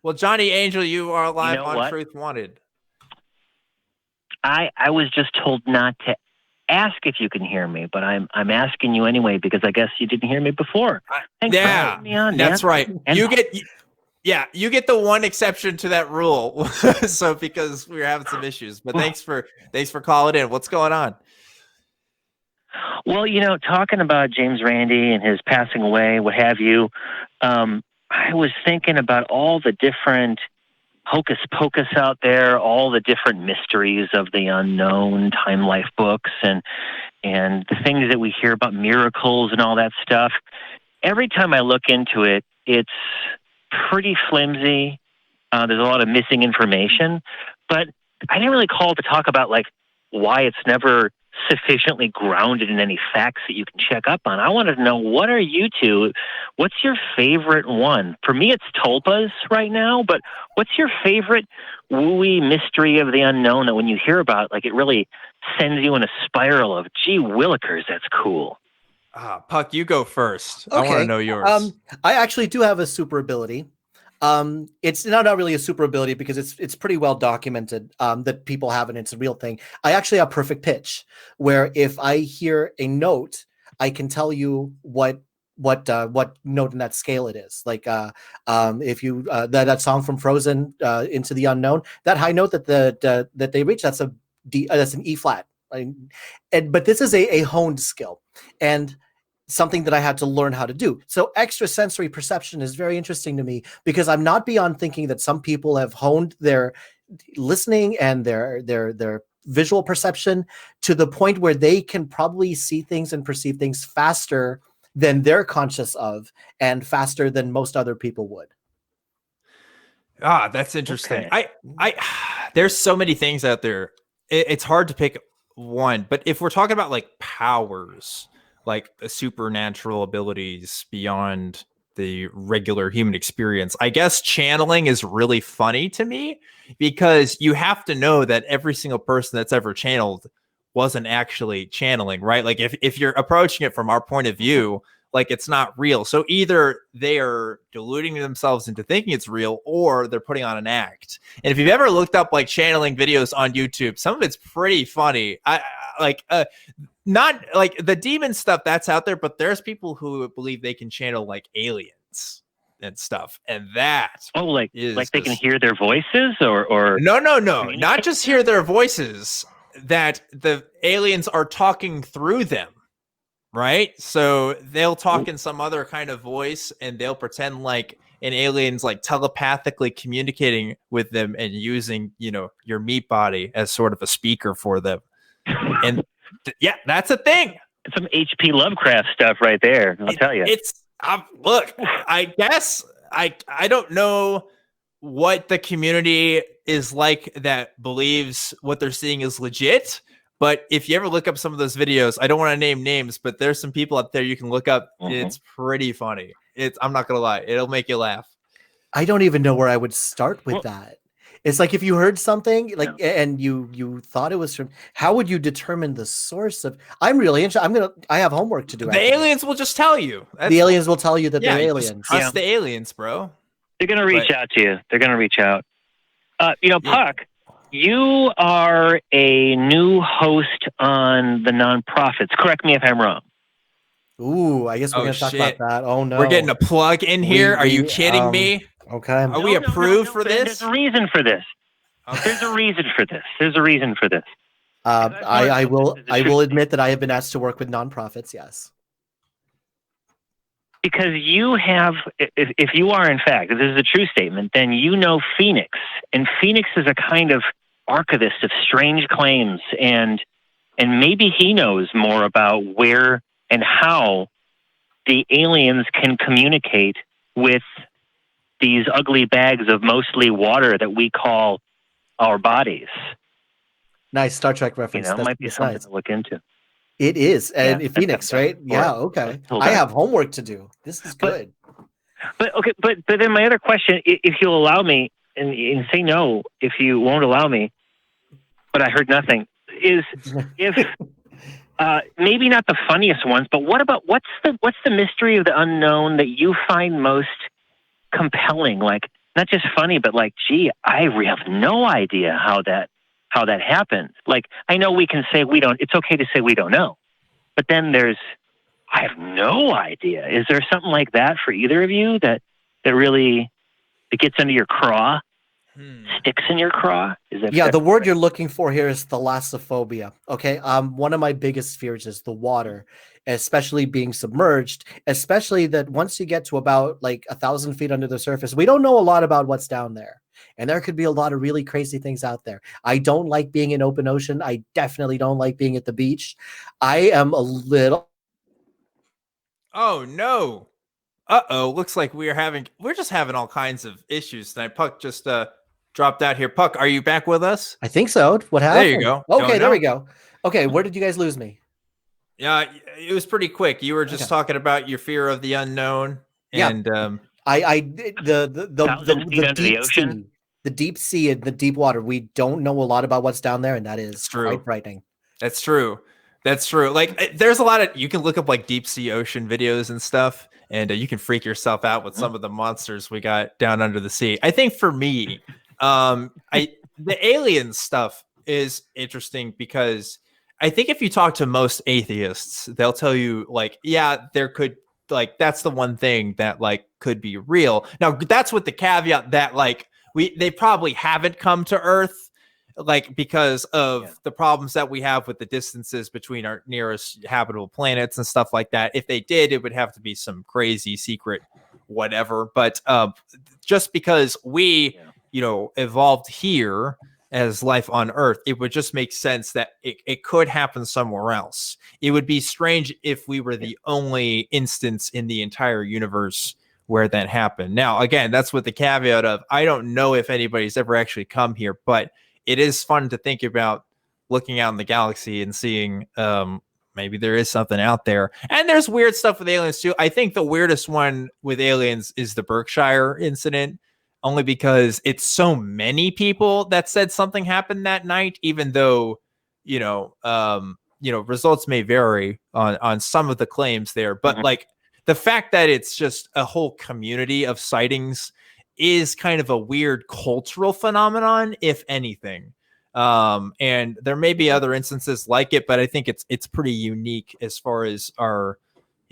Well, Johnny Angel, you are live on what? Truth Wanted. I was just told not to ask if you can hear me, but I'm asking you anyway because I guess you didn't hear me before. Thanks for having me on, that's man. right. And you get the one exception to that rule. So because we were having some issues, but thanks for calling in. What's going on? Well, talking about James Randi and his passing away, what have you, I was thinking about all the different hocus pocus out there, all the different mysteries of the unknown, Time Life books, and the things that we hear about miracles and all that stuff. Every time I look into it, it's pretty flimsy. There's a lot of missing information, but I didn't really call to talk about why it's never sufficiently grounded in any facts that you can check up on. I wanted to know, what are you two? What's your favorite one? For me, it's tulpas right now, but what's your favorite wooey mystery of the unknown that when you hear about, it really sends you in a spiral of, gee willikers, that's cool. Puck, you go first. Okay. I want to know yours. I actually do have a super ability. It's not really a super ability because it's pretty well documented that people have it and it's a real thing. I actually have perfect pitch, where if I hear a note, I can tell you what note in that scale it is. If you that song from Frozen, Into the Unknown, that high note that they reach, that's a D, that's an E flat. But this is a honed skill and something that I had to learn how to do. So extrasensory perception is very interesting to me because I'm not beyond thinking that some people have honed their listening and their visual perception to the point where they can probably see things and perceive things faster than they're conscious of and faster than most other people would. That's interesting. Okay. I there's so many things out there. It's hard to pick one, but if we're talking about powers, the supernatural abilities beyond the regular human experience, I guess channeling is really funny to me because you have to know that every single person that's ever channeled wasn't actually channeling, right? If you're approaching it from our point of view, it's not real. So either they are deluding themselves into thinking it's real or they're putting on an act. And if you've ever looked up channeling videos on YouTube, some of it's pretty funny. Not the demon stuff that's out there, but there's people who believe they can channel aliens and stuff. And that they can hear their voices or no, not just hear their voices, that the aliens are talking through them. Right. So they'll talk in some other kind of voice and they'll pretend an alien's telepathically communicating with them and using, your meat body as sort of a speaker for them. And yeah, that's a thing. It's some HP Lovecraft stuff right there. I'll tell you. It's look, I guess I don't know what the community is that believes what they're seeing is legit. But if you ever look up some of those videos, I don't want to name names, but there's some people out there you can look up. Mm-hmm. It's pretty funny. I'm not going to lie. It'll make you laugh. I don't even know where I would start with that. It's if you heard something and you thought it was from, how would you determine the source of? I'm really interested. I have homework to do. The aliens will just tell you. The aliens will tell you that they're aliens. Trust the aliens, bro. They're going to reach out to you. They're going to reach out. Puck, you are a new host on the nonprofits. Correct me if I'm wrong. Ooh, I guess we're going to talk about that. Oh, no. We're getting a plug in here. Are you kidding me? Okay. Are we approved for this? There's a reason for this. Okay. There's a reason for this. I will admit that I have been asked to work with nonprofits, yes. Because you have, if you are in fact, if this is a true statement, then you know Phoenix. And Phoenix is a kind of archivist of strange claims, and maybe he knows more about where and how the aliens can communicate with these ugly bags of mostly water that we call our bodies. Nice Star Trek reference. It might be something to look into. It is, and Phoenix, right? Yeah, okay. I have homework to do. This is good. But then my other question, if you'll allow me, and say no if you won't allow me, but I heard nothing, is if maybe not the funniest ones, but what about what's the mystery of the unknown that you find most compelling? not just funny, but like, gee, I have no idea how that happens. Like, I know we can say it's okay to say we don't know, but then I have no idea. Is there something like that for either of you that really, it gets under your craw? Sticks in your craw? The word you're looking for here is thalassophobia. Okay. One of my biggest fears is the water, especially being submerged, especially that once you get to about like 1,000 feet under the surface, we don't know a lot about what's down there. And there could be a lot of really crazy things out there. I don't like being in open ocean. I definitely don't like being at the beach. I am a little. Oh no. Looks like we're just having all kinds of issues tonight. Puck just dropped out here. Puck, are you back with us? I think so. What happened? There you go. Okay, there we go. Okay, where did you guys lose me? Yeah, it was pretty quick. You were just talking about your fear of the unknown, and Thousands feet under the ocean. The deep sea and the deep water. We don't know a lot about what's down there, and that is quite frightening. That's true. Like, there's a lot of, you can look up like deep sea ocean videos and stuff, and you can freak yourself out with some of the monsters we got down under the sea. I think for me, the alien stuff is interesting because I think if you talk to most atheists, they'll tell you like, yeah, there could, like, that's the one thing that like could be real. Now that's with the caveat that like they probably haven't come to Earth, like because of the problems that we have with the distances between our nearest habitable planets and stuff like that. If they did, it would have to be some crazy secret whatever. But just because we, evolved here as life on Earth, it would just make sense that it could happen somewhere else. It would be strange if we were the only instance in the entire universe where that happened. Now, again, that's with the caveat of I don't know if anybody's ever actually come here, but it is fun to think about looking out in the galaxy and seeing maybe there is something out there. And there's weird stuff with aliens too. I think the weirdest one with aliens is the Berkshire incident, only because it's so many people that said something happened that night, even though, results may vary on some of the claims there. But like the fact that it's just a whole community of sightings is kind of a weird cultural phenomenon, if anything. And there may be other instances like it, but I think it's pretty unique as far as our,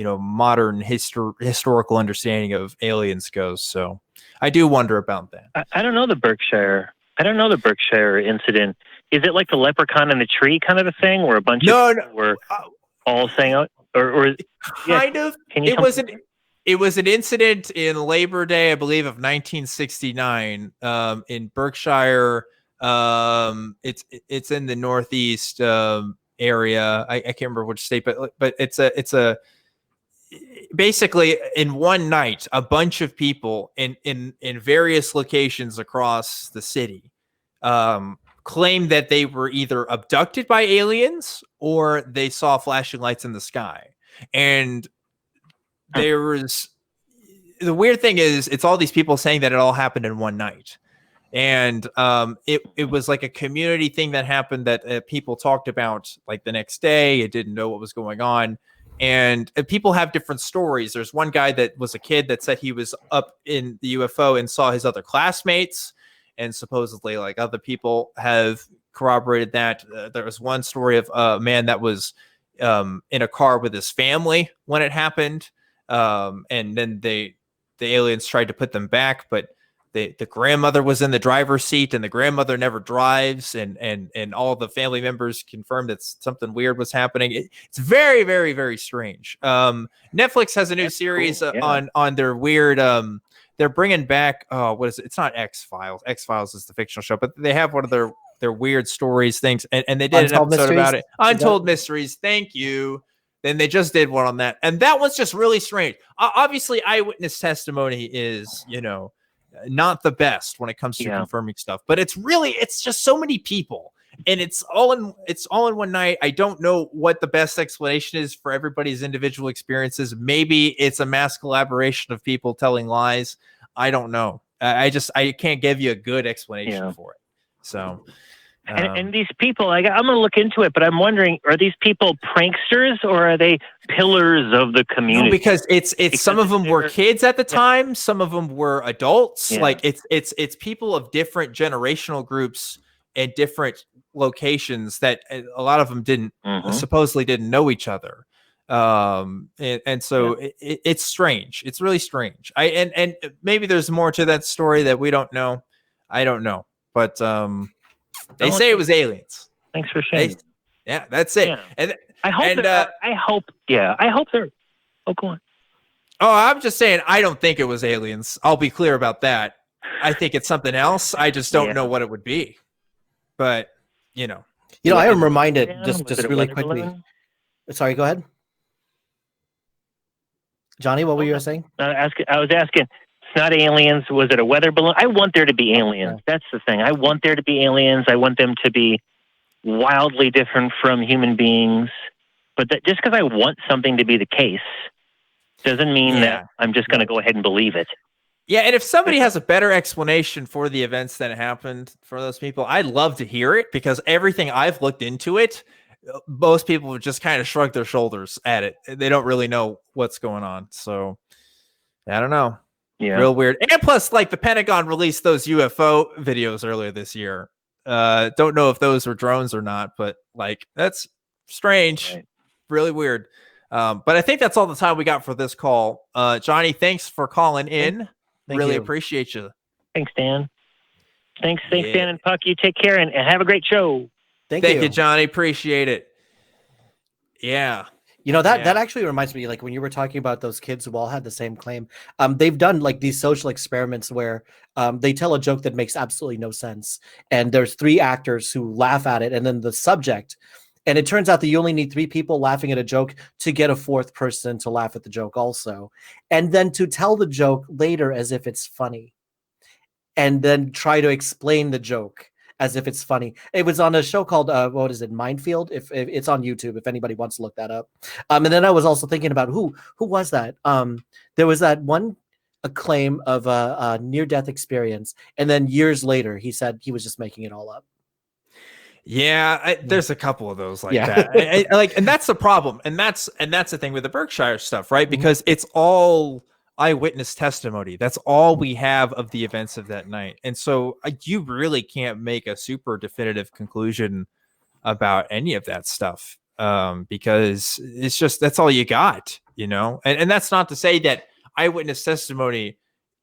modern historical understanding of aliens goes. So I do wonder about that. I don't know the Berkshire. Incident. Is it like the leprechaun in the tree kind of a thing, where a bunch of people were all saying, or kind of? It was an incident in Labor Day, I believe, of 1969, in Berkshire. It's in the Northeast area. I can't remember which state, but it's basically in one night, a bunch of people in various locations across the city claimed that they were either abducted by aliens or they saw flashing lights in the sky. And there was, the weird thing is, it's all these people saying that it all happened in one night. And it was like a community thing that happened that people talked about like the next day. It didn't know what was going on. And people have different stories. There's one guy that was a kid that said he was up in the UFO and saw his other classmates. And supposedly like other people have corroborated that. There was one story of a man that was in a car with his family when it happened. And then the aliens tried to put them back, but the grandmother was in the driver's seat, and the grandmother never drives, and all the family members confirmed that something weird was happening. It's very, very, very strange. Netflix has a new series on their weird. They're bringing back. What is it? It's not X-Files. X-Files is the fictional show, but they have one of their weird stories things, and they did Untold an episode Mysteries? about it. Untold Mysteries. Thank you. Then they just did one on that, and that one's just really strange. Obviously, eyewitness testimony is, not the best when it comes to confirming stuff, but it's just so many people, and it's all in one night. I don't know what the best explanation is for everybody's individual experiences. Maybe it's a mass collaboration of people telling lies. I don't know. I can't give you a good explanation for it. So And these people, I'm going to look into it, but I'm wondering, are these people pranksters or are they pillars of the community? No, because it's some of them were kids at the time, some of them were adults. Yeah. Like it's people of different generational groups and different locations that a lot of them supposedly didn't know each other. And so it's strange. It's really strange. And maybe there's more to that story that we don't know. I don't know, but they say it was aliens. Thanks for sharing. Yeah, that's it. Yeah. And I hope they're. Oh, go on. Oh, I'm just saying, I don't think it was aliens. I'll be clear about that. I think it's something else. I just don't know what it would be. But I am reminded just really quickly. Balloon? Sorry, go ahead. Johnny, what were you saying? I was asking, it's not aliens. Was it a weather balloon? I want there to be aliens. Yeah. That's the thing. I want there to be aliens. I want them to be wildly different from human beings. But just because I want something to be the case doesn't mean that I'm just going to go ahead and believe it. Yeah, and if somebody has a better explanation for the events that happened for those people, I'd love to hear it, because everything I've looked into it, most people would just kind of shrug their shoulders at it. They don't really know what's going on. So I don't know. Yeah. Real weird. And plus, like, the Pentagon released those UFO videos earlier this year. Don't know if those were drones or not, but like, that's strange. Right. Really weird. But I think that's all the time we got for this call. Johnny, thanks for calling in. Really appreciate you. Thanks, Dan. Thanks, Dan and Puck. You take care and have a great show. Thank you, Johnny. Appreciate it. Yeah. That actually reminds me, like, when you were talking about those kids who all had the same claim, they've done like these social experiments where they tell a joke that makes absolutely no sense. And there's 3 actors who laugh at it, and then the subject. And it turns out that you only need 3 people laughing at a joke to get a 4th person to laugh at the joke also. And then to tell the joke later as if it's funny. And then try to explain the joke as if it's funny. It was on a show called, Mindfield? If it's on YouTube, if anybody wants to look that up. And then I was also thinking about who was that? There was that one claim of a near-death experience. And then years later, he said he was just making it all up. Yeah, there's a couple of those like that. And that's the problem. And that's the thing with the Berkshire stuff, right? Because it's all eyewitness testimony. That's all we have of the events of that night. And so you really can't make a super definitive conclusion about any of that stuff, because it's just, that's all you got, and that's not to say that eyewitness testimony,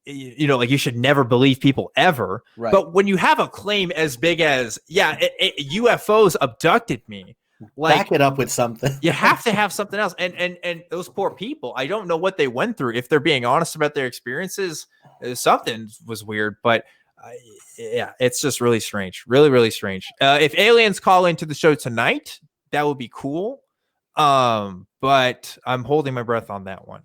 like, you should never believe people ever. Right. But when you have a claim as big as, UFOs abducted me, like, back it up with something. You have to have something else. And those poor people, I don't know what they went through. If they're being honest about their experiences, something was weird. But it's just really strange. Really, really strange. If aliens call into the show tonight, that would be cool. But I'm holding my breath on that one.